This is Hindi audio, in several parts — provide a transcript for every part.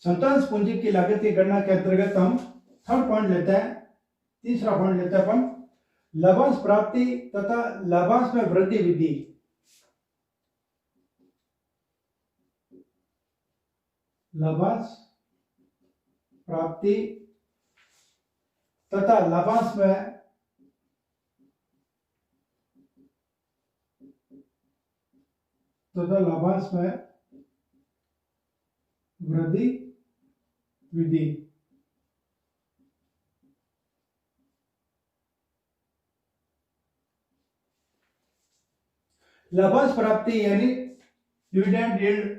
संतांश पूंजी की लागत की गणना के अंतर्गत हम थर्ड पॉइंट लेते हैं, तीसरा पॉइंट लेते हैं अपन लाभांश प्राप्ति तथा लाभांश में वृद्धि विधि। लाभांश प्राप्ति तथा लाभांश में वृद्धि विधि। लाभांश प्राप्ति यानी डिविडेंड यील्ड,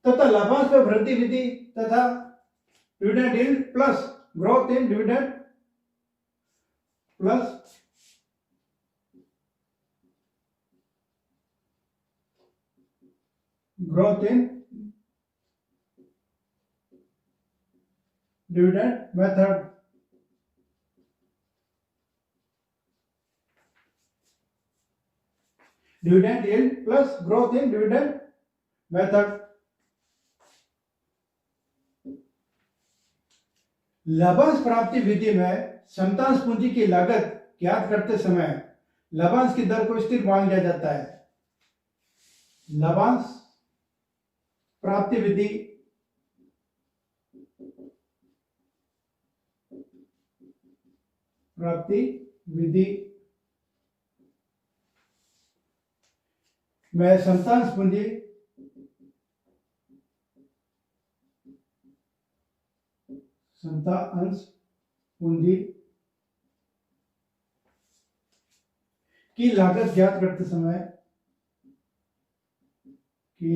तथा लाभांश में वृद्धि विधि तथा dividend yield plus growth in dividend plus growth in dividend method. Dividend yield plus growth in dividend method. लाभांश प्राप्ति विधि में समतांश पूंजी की लागत ज्ञात करते समय लाभांश की दर को स्थिर मान लिया जाता है। लाभांश प्राप्ति विधि में समतांश पूंजी की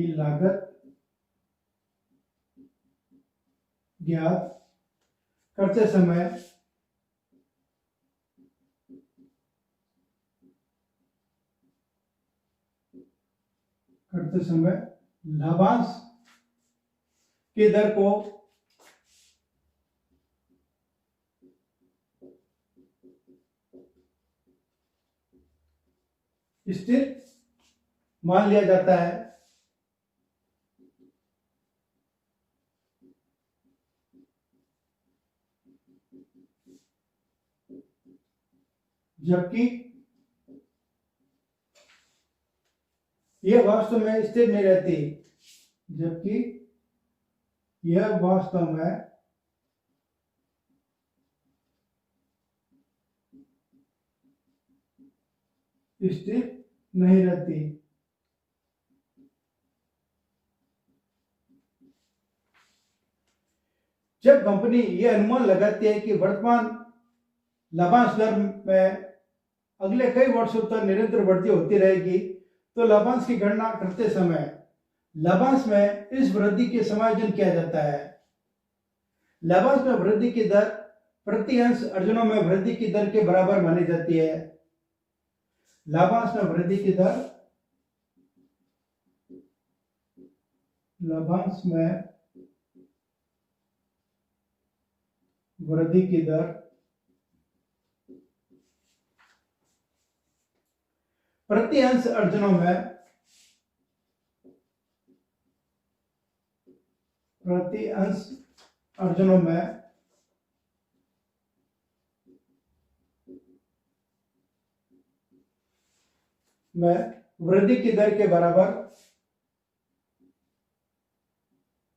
लागत ज्ञात करते समय लाभांश की दर को स्थिर मान लिया जाता है। जबकि यह वास्तव में स्थिर नहीं रहती, स्थिर नहीं रहती। जब कंपनी यह अनुमान लगाती है कि वर्तमान लाभांश दर में अगले कई वर्षों तक निरंतर वृद्धि होती रहेगी, तो लाभांश की गणना करते समय लाभांश में इस वृद्धि के समायोजन किया जाता है। लाभांश में वृद्धि की दर प्रति अंश अर्जनों में वृद्धि की दर के बराबर मानी जाती है। लाभांश में वृद्धि की दर प्रति अंश अर्जनों में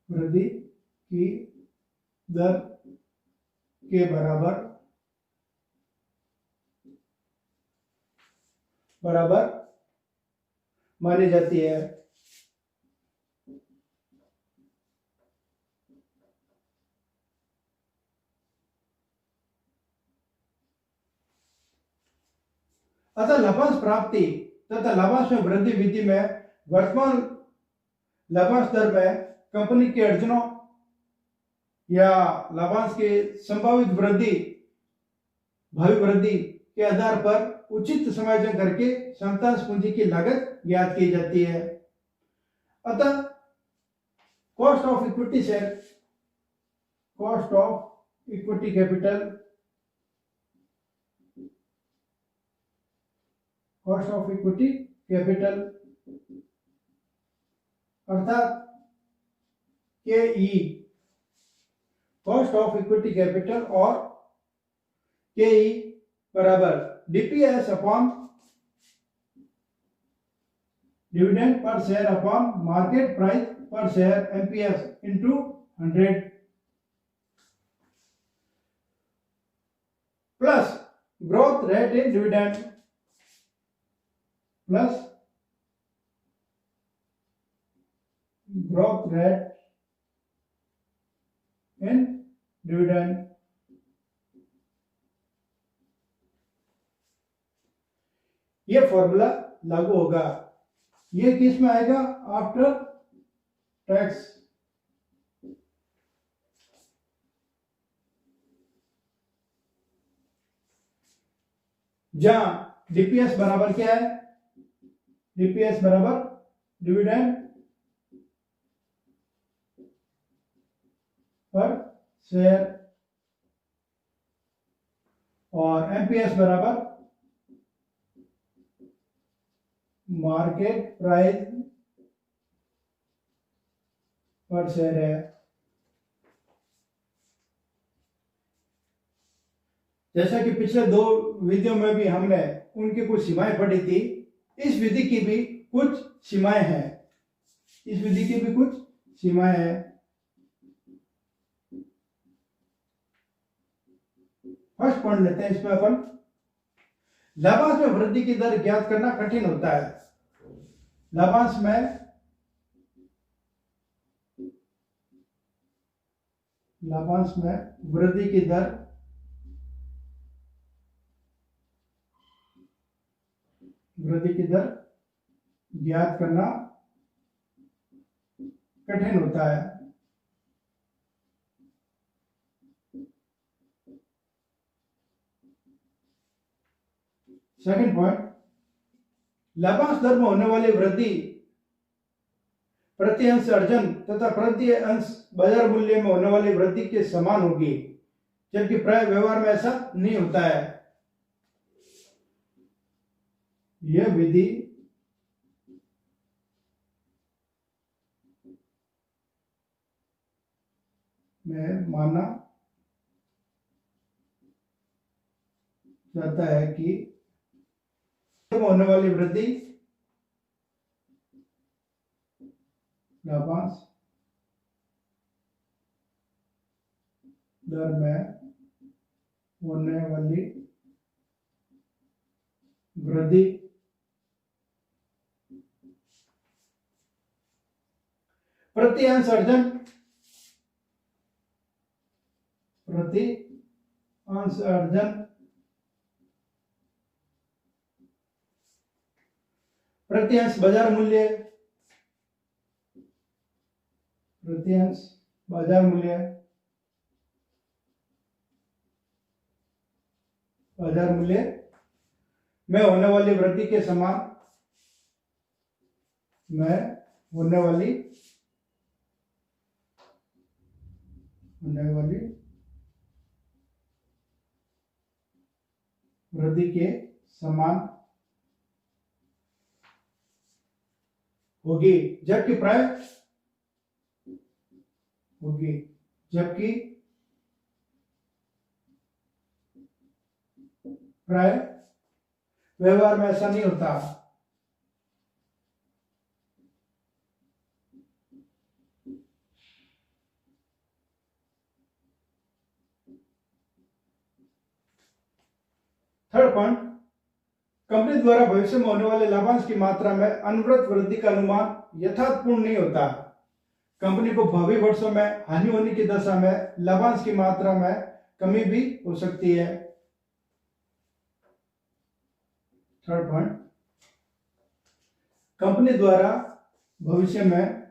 वृद्धि की दर के बराबर मानी जाती है। अतः लाभांश प्राप्ति तथा लाभांश में वृद्धि विधि में वर्तमान लाभांश दर में कंपनी के अर्जनों या लाभांश के संभावित भावी वृद्धि के आधार पर उचित समायोजन करके समतांश पूंजी की लागत ज्ञात की जाती है। अतः cost of equity capital cost of equity capital अर्थात K E cost of equity capital और के ई बराबर DPS upon dividend per share upon market price per share MPS into 100 plus growth rate in dividend plus growth rate in dividend ये फॉर्मूला लागू होगा। ये किस में आएगा? After tax. जहां डीपीएस बराबर क्या है? डीपीएस बराबर डिविडेंड पर शेयर और एमपीएस बराबर मार्केट प्राइस पर शेयर है। जैसा कि पिछले दो विधियों में भी हमने उनकी कुछ सीमाएं पढ़ी थी, इस विधि की भी कुछ सीमाएं हैं। इस विधि की भी कुछ सीमाएं हैं। फर्स्ट पढ़ लेते हैं। इसमें अपन लाभांश में वृद्धि की दर ज्ञात करना कठिन होता है। लाभांश में वृद्धि की दर ज्ञात करना कठिन होता है। सेकंड पॉइंट, लाभांश दर में होने वाली वृद्धि प्रति अंश अर्जन तथा प्रति अंश बाजार मूल्य में होने वाली वृद्धि के समान होगी, जबकि प्राय व्यवहार में ऐसा नहीं होता है। यह विधि में माना जाता है कि होने वाली वृद्धि लाभांश दर में होने वाली वृद्धि प्रति अंश अर्जन प्रति अंश बाजार मूल्य में होने वाली वृद्धि के समान वृद्धि के समान होगी, जबकि प्राय व्यवहार में ऐसा नहीं होता। थर्ड पॉइंट, कंपनी द्वारा भविष्य में होने वाले लाभांश की मात्रा में अनवरत वृद्धि का अनुमान यथार्थपूर्ण नहीं होता। कंपनी को भावी वर्षों में हानि होने की दशा में लाभांश की मात्रा में कमी भी हो सकती है। थर्ड पॉइंट, कंपनी द्वारा भविष्य में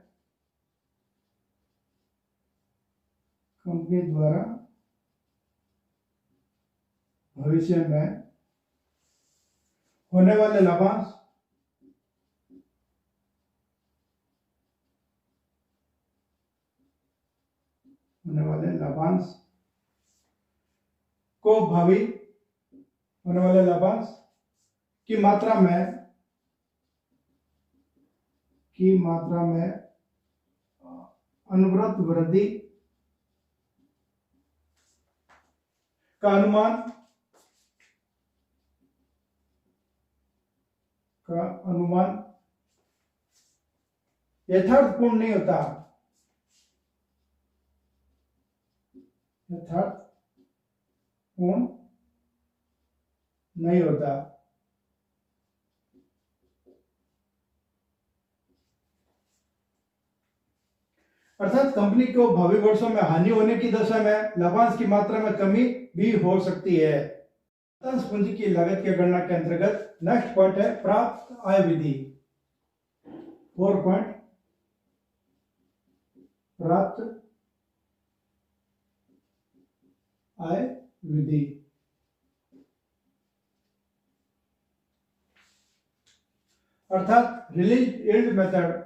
होने वाले लाभांश को भावी होने वाले लाभांश की मात्रा में अनवरत वृद्धि का अनुमान यथार्थपूर्ण नहीं होता, यथार्थपूर्ण नहीं होता। अर्थात कंपनी को भावी वर्षों में हानि होने की दशा में लाभांश की मात्रा में कमी भी हो सकती है। लाभांश पूंजी की लागत की गणना के अंतर्गत नेक्स्ट पॉइंट है प्राप्त आय विधि। 4 पॉइंट प्राप्त आय विधि। अर्थात release yield method.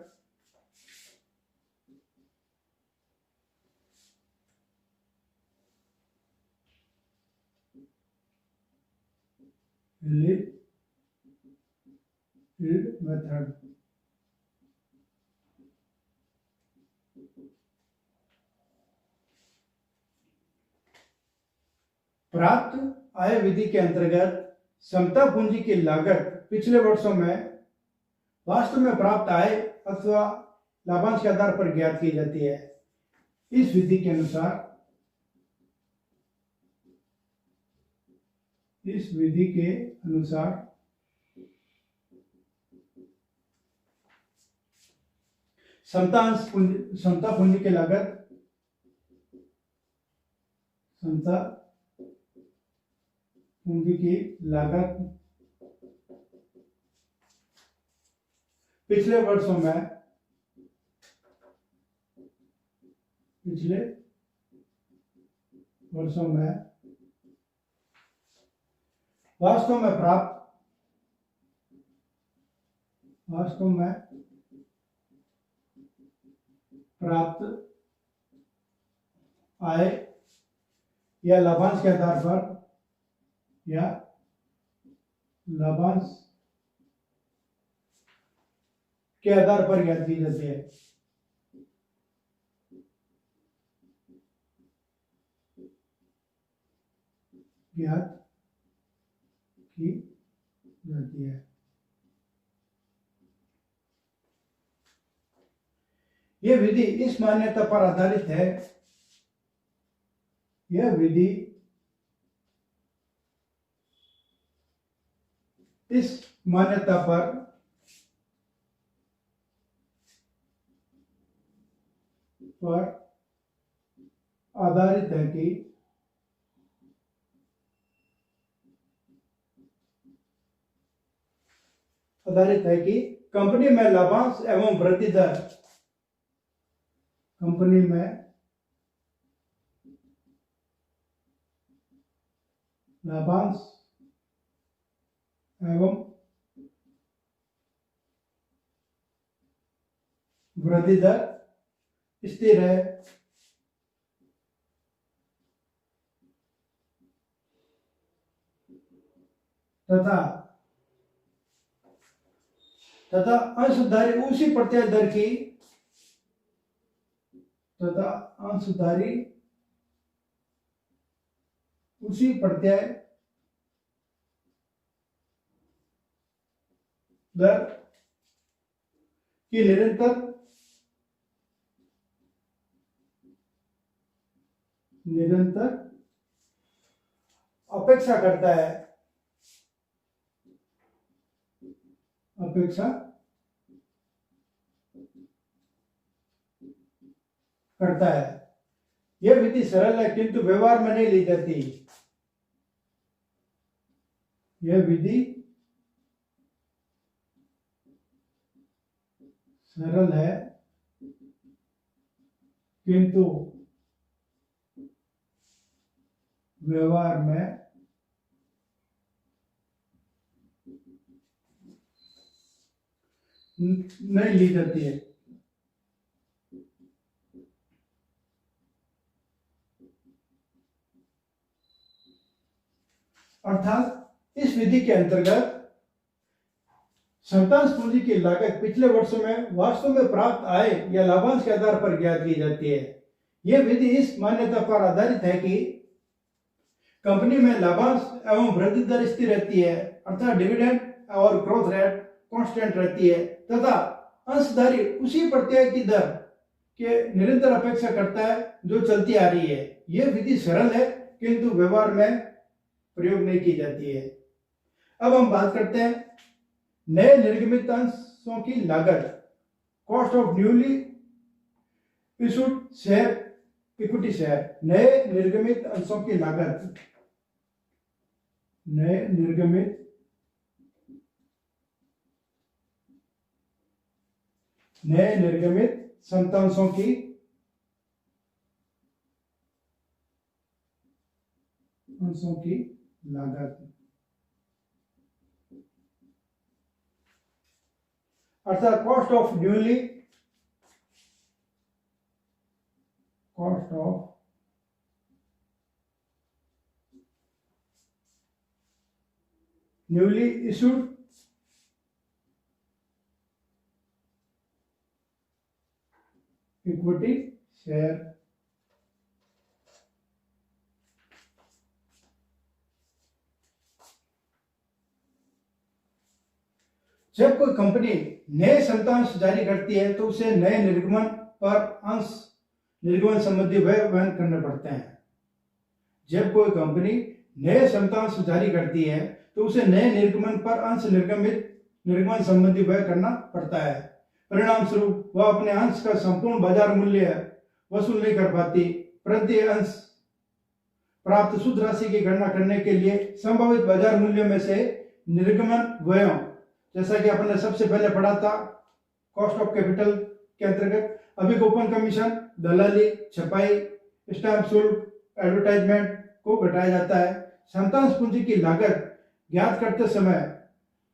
Release yield method प्राप्त आय विधि के अंतर्गत समता पूंजी की लागत पिछले वर्षों में वास्तव में प्राप्त आय अथवा लाभांश के आधार पर ज्ञात की जाती है। इस विधि के अनुसार समता पूंजी की लागत पिछले वर्षों में वास्तव में प्राप्त आय या लाभांश के आधार पर ज्ञात की जाती है। यह विधि इस मान्यता पर आधारित है, कि कंपनी में लाभांश एवं वृद्धि दर स्थिर है तथा अंशधारी उसी प्रत्याय दर की निरंतर अपेक्षा करता है। यह विधि सरल है किंतु व्यवहार में नहीं ली जाती। यह विधि सरल है किंतु व्यवहार में नहीं ली जाती है। अर्थात इस विधि के अंतर्गत समतांश पूंजी की लागत पिछले वर्षों में वास्तव में प्राप्त आय या लाभांश के आधार पर ज्ञात की जाती है। यह विधि इस मान्यता पर आधारित है कि कंपनी में लाभांश एवं वृद्धि दर स्थिर रहती है, अर्थात डिविडेंड और ग्रोथ रेट कांस्टेंट रहती है, तथा अंशधारी उसी प्रत्यय की दर के निरंतर अपेक्षा करता है जो चलती आ रही है। यह विधि सरल है किंतु व्यवहार में प्रयोग नहीं की जाती है। अब हम बात करते हैं नए निर्गमित अंशों की लागत, cost of newly issued share, equity share. नए निर्गमित अंशों की लागत, नए निर्गमित समतांशों की लागत, अर्थात cost of newly issued equity share. जब कोई कंपनी नए समतांश जारी करती है तो उसे नए निर्गमन पर अंश निर्गमन संबंधी व्यय वहन करने पड़ते हैं। जब कोई कंपनी नए समतांश जारी करती है तो उसे नए निर्गमन पर अंश निर्गमन संबंधी व्यय करना पड़ता है। परिणाम स्वरूप वह अपने अंश का संपूर्ण बाजार मूल्य वसूल नहीं कर पाती। प्रति अंश प्राप्त शुद्ध राशि की गणना करने के लिए संभावित बाजार मूल्य में से निर्गमन व्ययों, जैसा कि अपन ने सबसे पहले पढ़ा था कॉस्ट ऑफ कैपिटल के अंतर्गत, अभिकूपन कमीशन, दलाली, छपाई, स्टैंप शुल्क, एडवर्टाइजमेंट को घटाया जाता है। समतांश पूंजी की लागत ज्ञात करते समय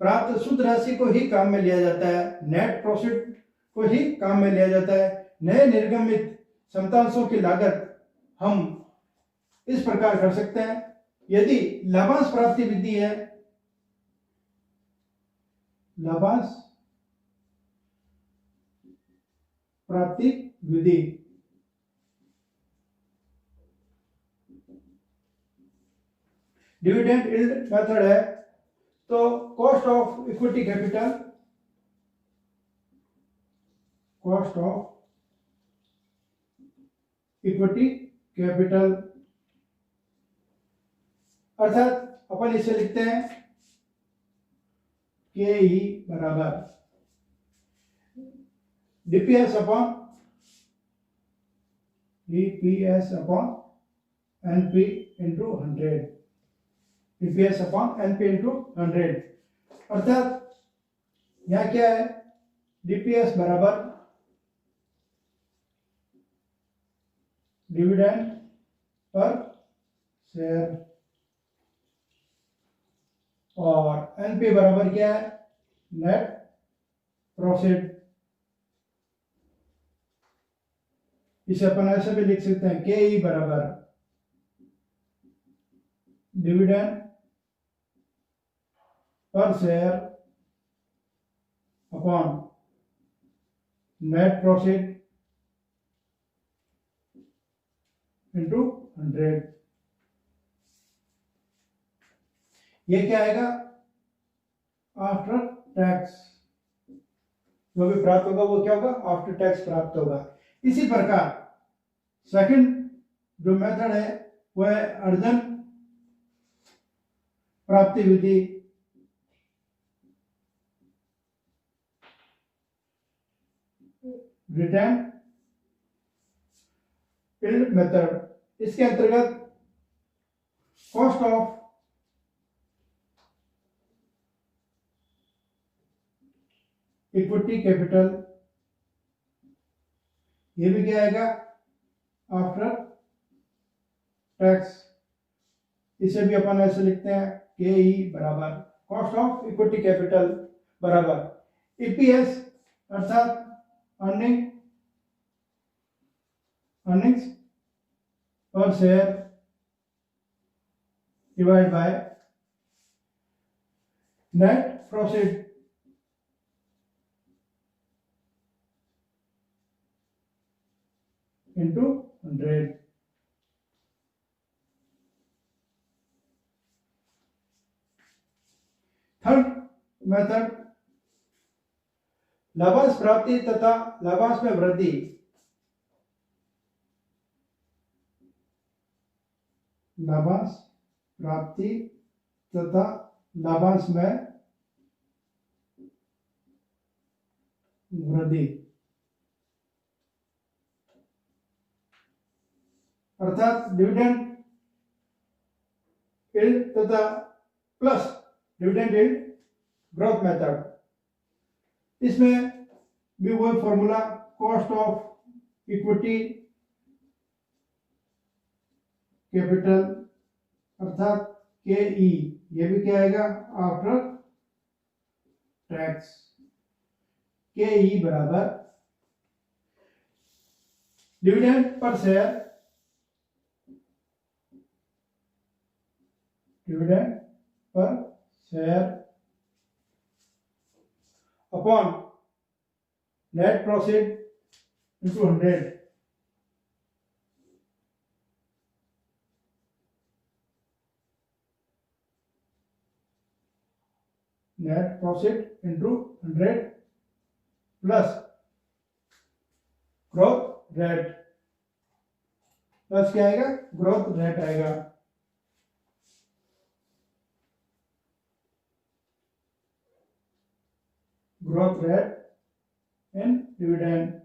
प्राप्त शुद्ध राशि को ही काम में लिया जाता है, नेट प्रॉफिट को ही काम में लिया जाता है। नए निर्गमित समतांशों की लागत हम इस प्रकार कर सकते हैं। यदि लाभांश प्राप्ति विधि है, लाभांश प्राप्ति विधि, डिविडेंड यील्ड मेथड है, तो cost of equity capital, cost of equity capital, अर्थात अपन इसे लिखते हैं के ई बराबर DPS upon NP into 100, DPS upon NP into 100। अर्थात यहां क्या है, डीपीएस बराबर डिविडेंड पर शेयर और एनपी बराबर क्या है, नेट प्रॉफिट। इसे अपन ऐसे भी लिख सकते हैं के ई बराबर dividend per share upon net profit into 100। ये क्या आएगा, आफ्टर टैक्स जो भी प्राप्त होगा वो क्या होगा, आफ्टर टैक्स प्राप्त होगा। इसी प्रकार सेकंड जो मेथड है वो है अर्जन प्राप्ति विधि। Return yield method. इसके अंतर्गत कॉस्ट ऑफ इक्विटी कैपिटल, ये भी क्या आएगा, आफ्टर टैक्स। इसे भी अपन ऐसे लिखते हैं के ई बराबर कॉस्ट ऑफ इक्विटी कैपिटल बराबर ईपीएस अर्थात अर्निंग्स पर share divide by net profit 100। Third method, लाभांश प्राप्ति तथा लाभांश में वृद्धि। लाभांश प्राप्ति तथा लाभांश में वृद्धि, अर्थात डिविडेंड यील्ड तथा plus dividend yield growth method. इसमें भी वही formula, cost of equity capital अर्थात के ई, ये भी क्या आएगा आफ्टर टैक्स। के ई बराबर dividend per share, dividend per share upon net profit into 100। Net profit into 100 plus growth rate, plus क्या आएगा ग्रोथ रेट आएगा। Growth rate in dividend